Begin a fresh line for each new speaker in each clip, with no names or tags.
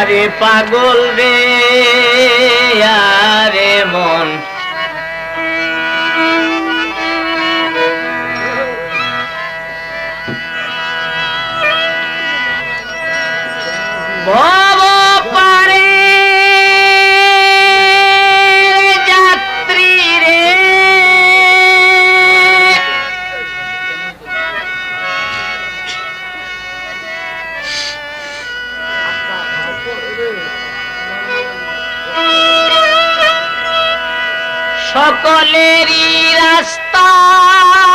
আরে পাগল রে আরে মন ভব পারে যাত্রী রে সকলেরই রাস্তায়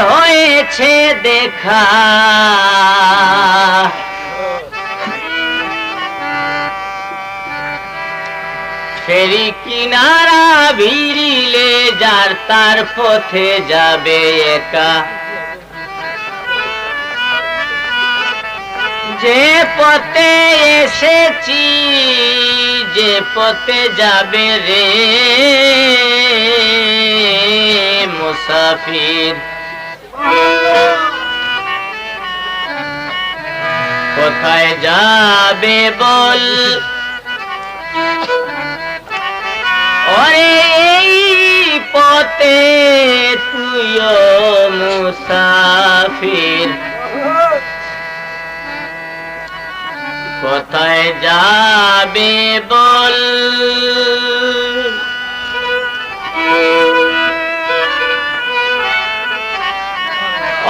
হয়েছে দেখা ফেরি কিনারা ভিড়িলে যার তার পথে যাবে একা যে পথে এসেছি যে পথে যাবে রে মুসাফির কোথায় যাবে বল ওরে এই পথে তুইও মুসাফির কোথায় যাবে বল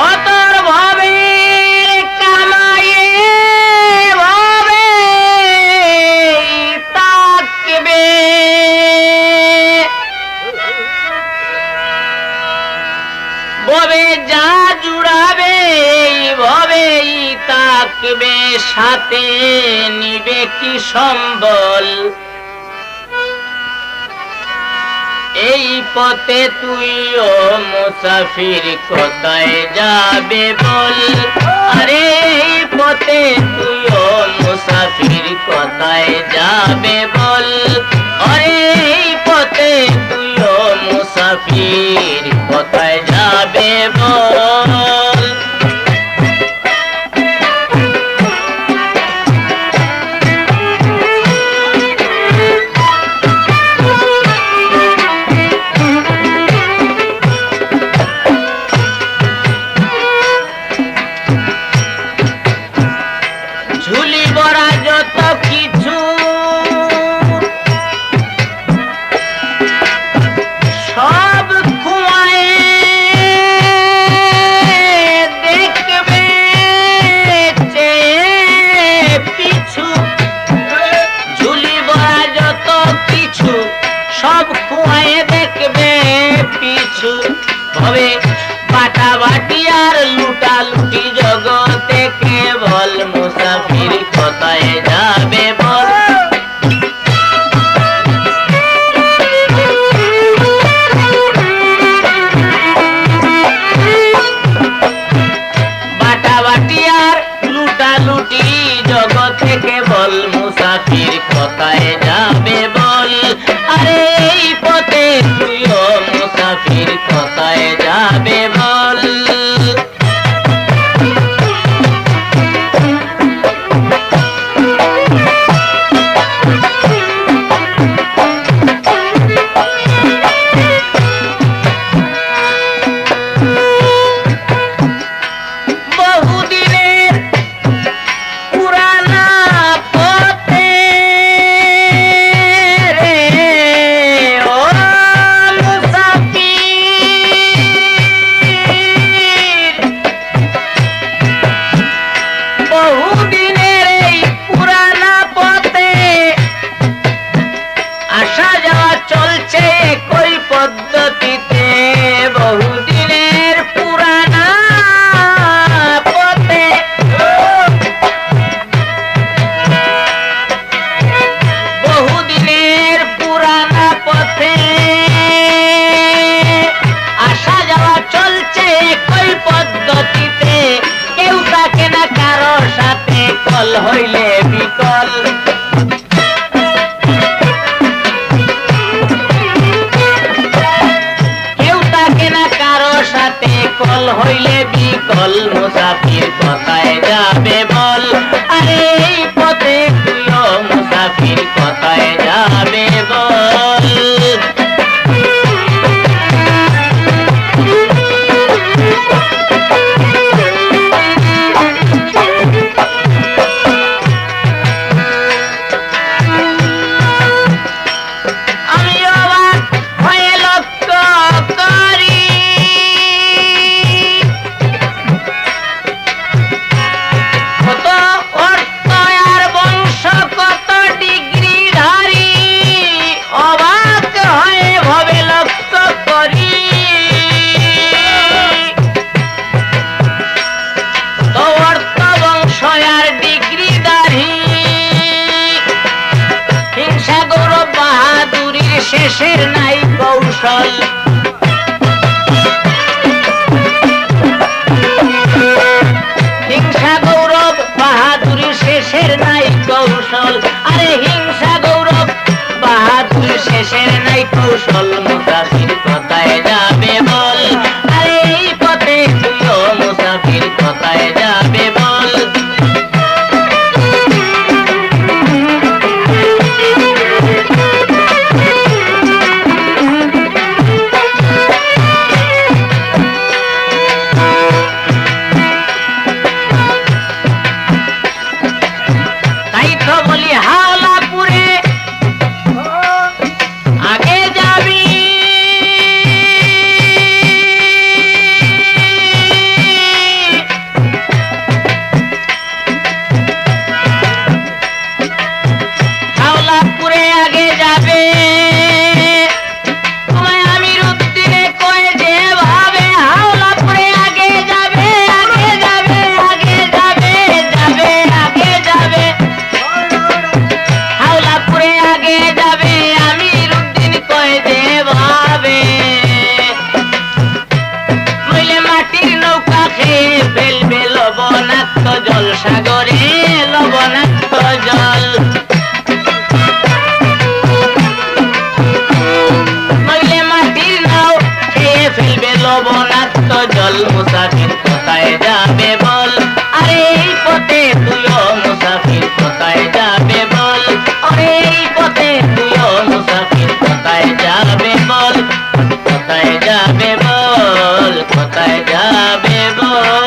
অতর ভাবে কামায়ে ভাবে তাকবে ভবে যা জুড়াবে ভবে তাকবে সাথে নিবে কি সম্বল এই পথে তুইও মুসাফির কোথায় যাবে বল আরে এই পথে তুইও মুসাফির কোথায় যাবে বল আরে এই পথে তুইও মুসাফির কোথায় যাবে বল ঝুলি ভরা যত কিছু সব খুয়ায়ে দেখবে পিছু ঝুলি ভরা যত কিছু সব খুয়ায়ে দেখবে পিছু হবে বাটা বাটি আর লুটা লুটি জগতে কেবল মুসাফির কোথায় যাবে বল বাটা বাটি আর লুটা লুটি জগতে কেবল মুসাফির কোথায় যাবে বল আরে এই পথে তুইও মুসাফির কোথায় যাবে বল বহুদিনের পুরানা পথে রে ও মুসাফির বহুদিনের এই পুরানা পথে আসা যাওয়া চলছে একই পদ্ধতিতে বহুদিনের পুরানা পথে বহুদিনের পুরানা পথে আসা যাওয়া চলছে একই পদ্ধতিতে কেউ থাকে না কারো সাথে কল হইলে বিকল কেউ থাকে না কারো সাথে কল হইলে বিকল মুসাফির কোথায় যাবে বল আরে এই পথে তুইও কোথায় যাবে বল। আমি অবাক হয়ে লক্ষ্য করি কত অর্থ আর বংশ কত ডিগ্রিধারী, অবাক হয়ে ভবে লক্ষ্য করি কত অর্থ বংশ আর ডিগ্রিধারী, হিংসা গৌরব বাহাদুরির শেষের নাই কৌশল। হিংসা গৌরব বাহাদুরির শেষের নাই কৌশল, আরে হিংসা গৌরব বাহাদুরির শেষের নাই কৌশল। মুসাফির কোথায় যাবে বল, আরে এই পথে তুইও মুসাফির কোথায় যাবে বল। তাই তো বলি হাওলাপুরে আগে যাবি, হাওলাপুরে আগে যাবে, তোমায় আমির উদ্দিনে কয়ে যে ভাবে হাওলাপুরে আগে যাবে, আগে যাবে, আগে যাবে, যাবে, আগে যাবে, হাওলাপুরে আগে যাবে, আমির উদ্দিন কয়ে যে ভাবে, নইলে মাটির নৌকা খেয়ে ফেলবে লবণাক্ত জল সাগরে, লবণাক্ত জল, নইলে মাটির নাও খেয়ে ফেলবে লবণাক্ত জল। মুসাফির কোথায় যাবে বল, আরে এই পথে তুইও মুসাফির কোথায় যাবে বল, আরে এই পথে তুইও মুসাফির কোথায় যাবে বল, কোথায় যাবে বল, কোথায় যাবে বল।